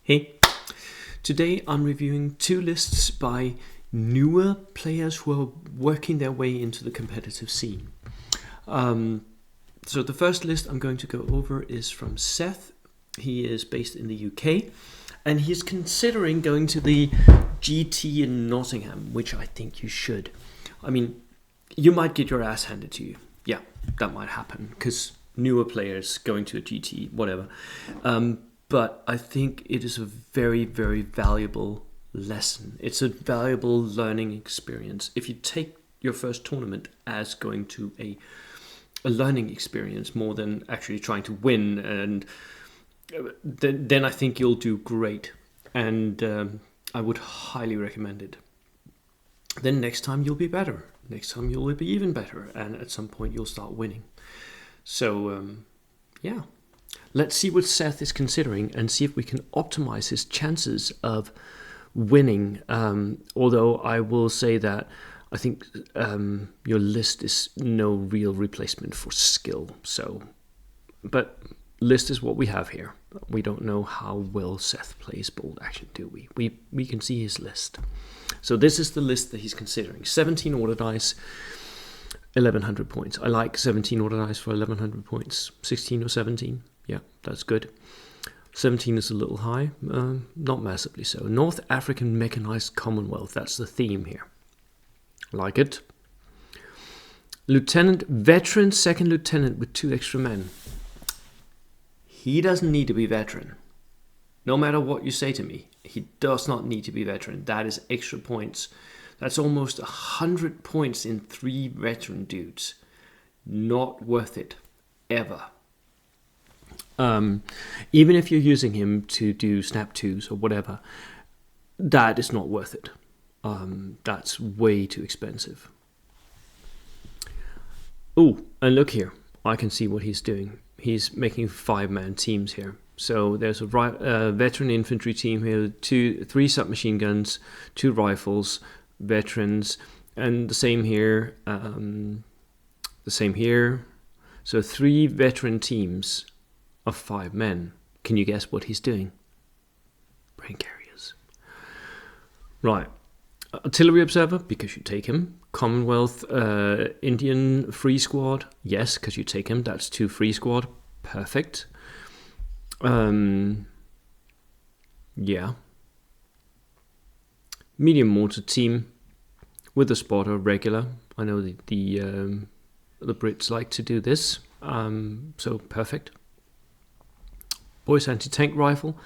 Hey, today I'm reviewing two lists by newer players who are working their way into the competitive scene. So the first list I'm going to go over is from Seth. He is based in the UK and he's considering going to the GT in Nottingham, which I think you should. I mean, you might get your ass handed to you. Yeah, that might happen because newer players going to a GT, whatever. But I think it is a very, very valuable lesson. It's a valuable learning experience. If you take your first tournament as going to a learning experience more than actually trying to win, and then I think you'll do great. And I would highly recommend it. Then next time you'll be better. Next time you'll be even better. And at some point you'll start winning. So, yeah. Let's see what Seth is considering and see if we can optimize his chances of winning. Although I will say that I think your list is no real replacement for skill. But list is what we have here. We don't know how well Seth plays bold action, do we? We can see his list. So this is the list that he's considering. 17 order dice, 1100 points. I like 17 order dice for 1100 points. 16 or 17. Yeah, that's good. 17 is a little high, not massively so. North African Mechanized Commonwealth, that's the theme here. Like it. Lieutenant, veteran, second lieutenant with 2 extra men. He doesn't need to be veteran. No matter what you say to me, he does not need to be veteran. That is extra points. That's almost 100 points in 3 veteran dudes. Not worth it, ever. Even if you're using him to do snap 2s or whatever, that is not worth it. That's way too expensive. Oh, and look here. I can see what he's doing. He's making 5-man teams here. So there's a veteran infantry team here, 3 submachine guns, 2 rifles, veterans, and the same here. So 3 veteran teams of 5 men. Can you guess what he's doing? Brencarriers. Right. Artillery observer, because you take him. Commonwealth Indian free squad, yes, because you take him. That's 2 free squad. Perfect. Yeah. Medium mortar team with a spotter regular. I know the Brits like to do this. So perfect. Boy's anti-tank rifle.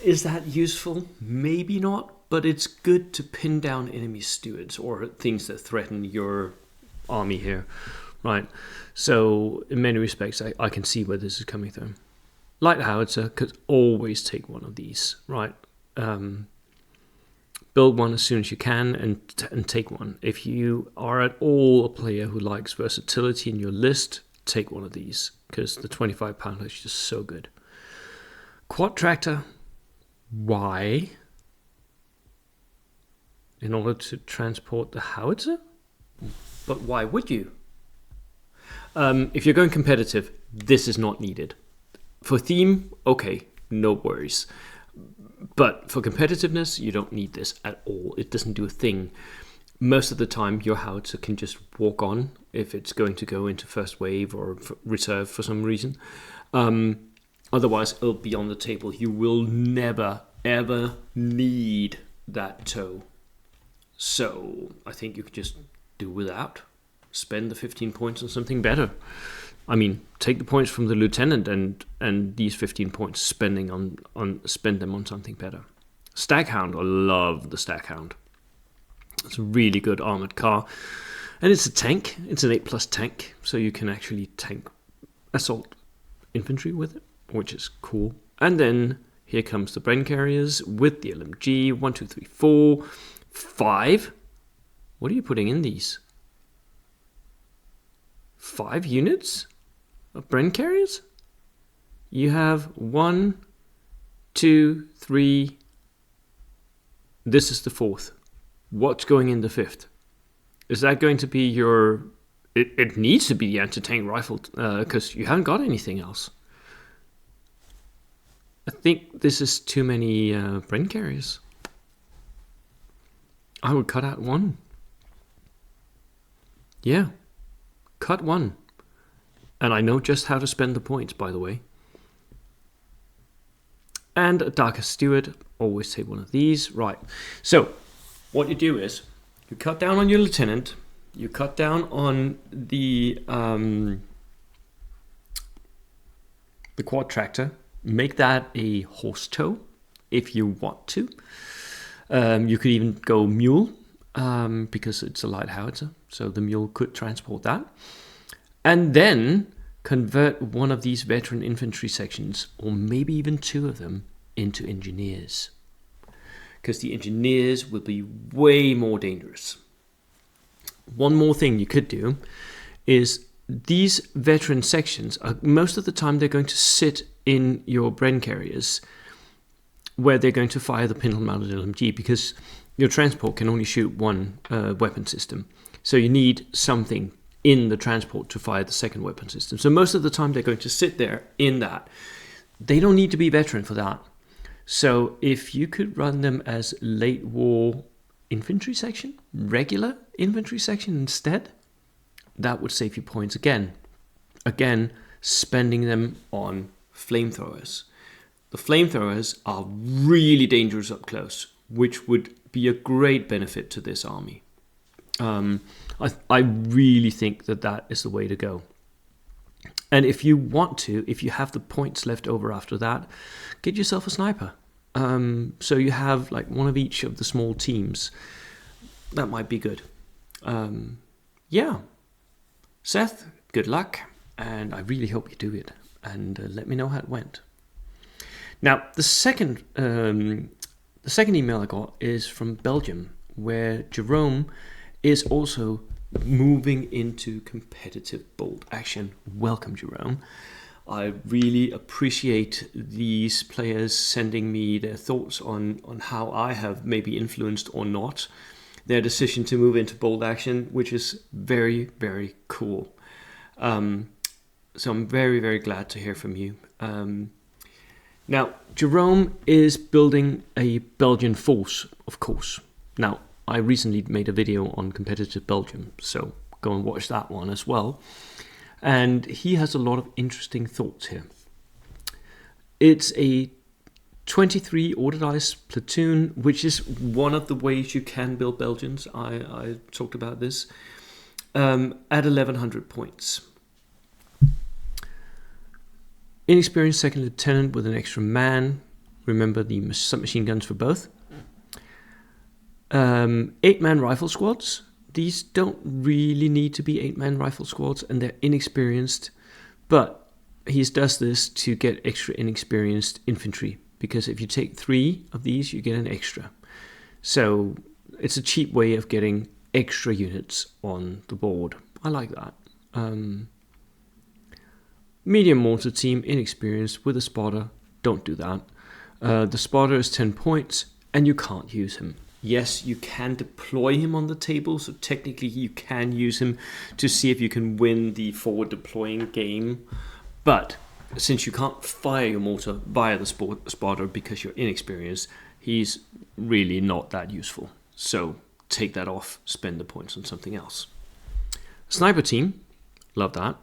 Is that useful? Maybe not, but it's good to pin down enemy stewards or things that threaten your army here. Right. So in many respects, I can see where this is coming from. Light howitzer could always take one of these, right? Build one as soon as you can and take one. If you are at all a player who likes versatility in your list, take one of these because the 25 pounder is just so good. Quad tractor, why? In order to transport the howitzer? But why would you? If you're going competitive, this is not needed. For theme, okay, no worries. But for competitiveness, you don't need this at all. It doesn't do a thing. Most of the time, your howitzer can just walk on if it's going to go into first wave or reserve for some reason. Otherwise, it'll be on the table. You will never, ever need that tow. So I think you could just do without. Spend the 15 points on something better. I mean, take the points from the lieutenant and these 15 points spend them on something better. Staghound, I love the Staghound. It's a really good armored car. And it's a tank. It's an 8+ tank. So you can actually tank assault infantry with it, which is cool. And then here comes the Brencarriers with the LMG. 1, 2, 3, 4, 5. What are you putting in these? 5 units of Brencarriers? You have 1, 2, 3. This is the 4th. What's going in the 5th? Is that going to be your... It needs to be the anti-tank rifle because you haven't got anything else. I think this is too many Brencarriers. I would cut out one. Yeah, cut one. And I know just how to spend the points, by the way. And a Darker Steward, always take one of these. Right, so what you do is, you cut down on your lieutenant, you cut down on the quad tractor, make that a horse tow if you want to. You could even go mule, because it's a light howitzer, so the mule could transport that. And then convert one of these veteran infantry sections, or maybe even two of them, into engineers. Because the engineers will be way more dangerous. One more thing you could do is these veteran sections, most of the time they're going to sit in your Brencarriers, where they're going to fire the pinhole-mounted LMG, because your transport can only shoot one weapon system. So you need something in the transport to fire the second weapon system. So most of the time they're going to sit there in that. They don't need to be veteran for that. So if you could run them as late war infantry section, regular infantry section instead, that would save you points again. Again, spending them on flamethrowers. The flamethrowers are really dangerous up close, which would be a great benefit to this army. I really think that is the way to go. And if you want to, if you have the points left over after that, get yourself a sniper. So you have like one of each of the small teams. That might be good. Yeah. Seth, good luck. And I really hope you do it. And let me know how it went. Now, the second email I got is from Belgium, where Jerome is also moving into competitive bolt action. Welcome, Jerome. I really appreciate these players sending me their thoughts on how I have maybe influenced or not their decision to move into bolt action, which is very, very cool. So I'm very, very glad to hear from you. Now, Jerome is building a Belgian force, of course. Now, I recently made a video on competitive Belgium, so go and watch that one as well. And he has a lot of interesting thoughts here. It's a 23 ordinized platoon, which is one of the ways you can build Belgians. I talked about this. At 1100 points. Inexperienced second lieutenant with an extra man. Remember the submachine guns for both. 8-man rifle squads. These don't really need to be 8-man rifle squads, and they're inexperienced. But he does this to get extra inexperienced infantry, because if you take 3 of these, you get an extra. So it's a cheap way of getting extra units on the board. I like that. Medium mortar team, inexperienced, with a spotter. Don't do that. The spotter is 10 points, and you can't use him. Yes, you can deploy him on the table, so technically you can use him to see if you can win the forward deploying game. But since you can't fire your mortar via the spotter because you're inexperienced, he's really not that useful. So take that off, spend the points on something else. Sniper team, love that.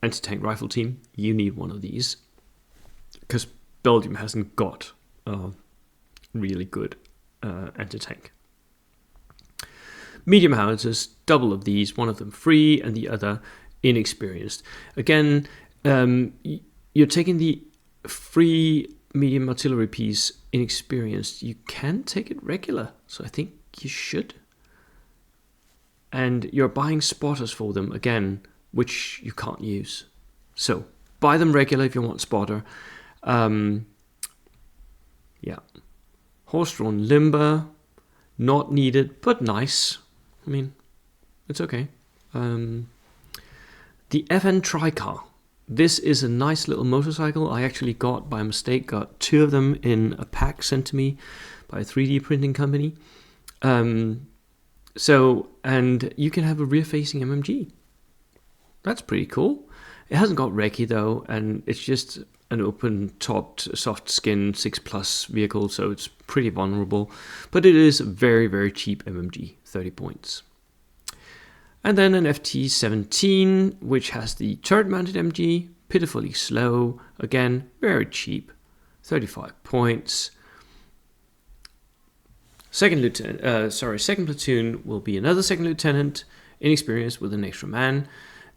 Anti-tank rifle team, you need one of these, because Belgium hasn't got a really good anti-tank. Medium howitzers, double of these, one of them free and the other inexperienced. Again, you're taking the free medium artillery piece inexperienced. You can take it regular, so I think you should. And you're buying spotters for them, again, which you can't use. So buy them regular if you want spotter. Yeah. Horse-drawn limber, not needed, but nice. I mean, it's okay. The FN Tricar. This is a nice little motorcycle. I actually got, by mistake, got 2 of them in a pack sent to me by a 3D printing company. And you can have a rear-facing MMG. That's pretty cool. It hasn't got recce though, and it's just an open-topped, soft-skin 6+ vehicle, so it's pretty vulnerable. But it is a very, very cheap MMG, 30 points. And then an FT17, which has the turret-mounted MG, pitifully slow, again, very cheap, 35 points. Second platoon will be another second lieutenant, inexperienced with an extra man.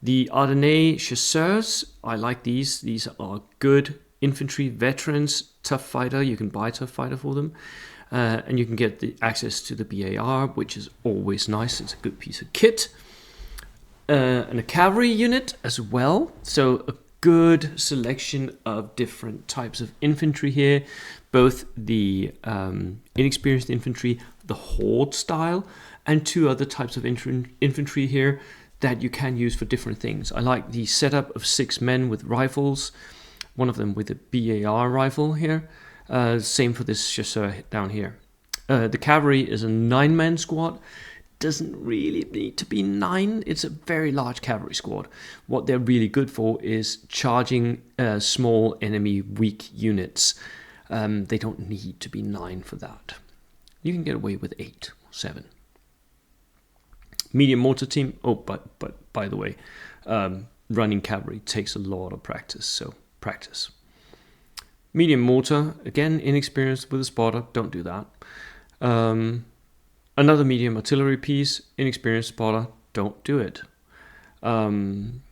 The Ardennais chasseurs, I like these. These are good infantry veterans, tough fighter. You can buy tough fighter for them. And you can get the access to the BAR, which is always nice. It's a good piece of kit. And a cavalry unit as well. So a good selection of different types of infantry here. Both the inexperienced infantry, the horde style, and 2 other types of infantry here that you can use for different things. I like the setup of 6 men with rifles, one of them with a BAR rifle here. Same for this chasseur down here. The cavalry is a 9-man squad. Doesn't really need to be 9. It's a very large cavalry squad. What they're really good for is charging small enemy weak units. They don't need to be 9 for that. You can get away with 8 or 7. Medium mortar team. Oh, but by the way, running cavalry takes a lot of practice, so practice. Medium mortar, again, inexperienced with a spotter, don't do that. Another medium artillery piece, inexperienced spotter, don't do it. And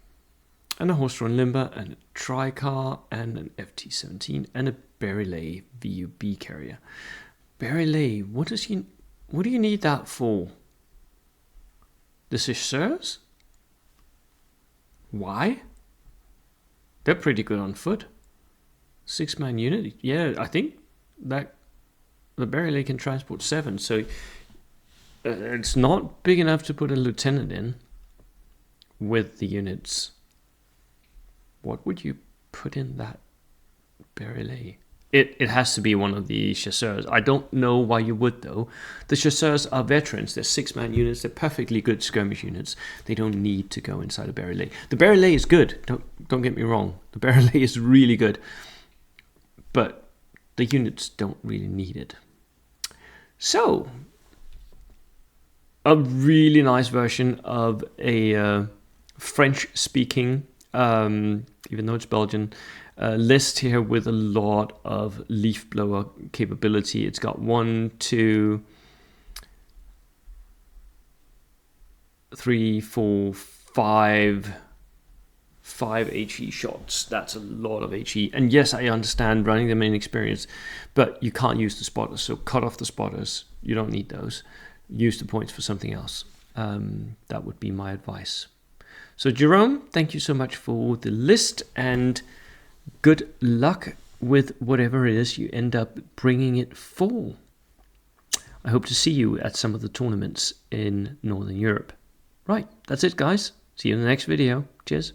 a horse-drawn limber, and a tricar, and an FT17, and a Brencarriers VUB carrier. Brencarriers, what do you need that for? The chasseurs? Why? They're pretty good on foot. 6-man unit. Yeah, I think that the Brencarriers can transport 7, so it's not big enough to put a lieutenant in with the units. What would you put in that Brencarriers? It has to be one of the chasseurs. I don't know why you would, though. The chasseurs are veterans. They're 6-man units. They're perfectly good skirmish units. They don't need to go inside a Brencarriers. The Brencarriers is good. Don't get me wrong. The Brencarriers is really good. But the units don't really need it. So, a really nice version of a French-speaking, even though it's Belgian, list here with a lot of leaf blower capability. It's got 1, 2, 3, 4, 5 HE shots. That's a lot of HE. And yes, I understand running them inexperienced, but you can't use the spotters. So cut off the spotters. You don't need those. Use the points for something else. That would be my advice. So Jerome, thank you so much for the list, and good luck with whatever it is you end up bringing it for. I hope to see you at some of the tournaments in Northern Europe. Right, that's it, guys. See you in the next video. Cheers.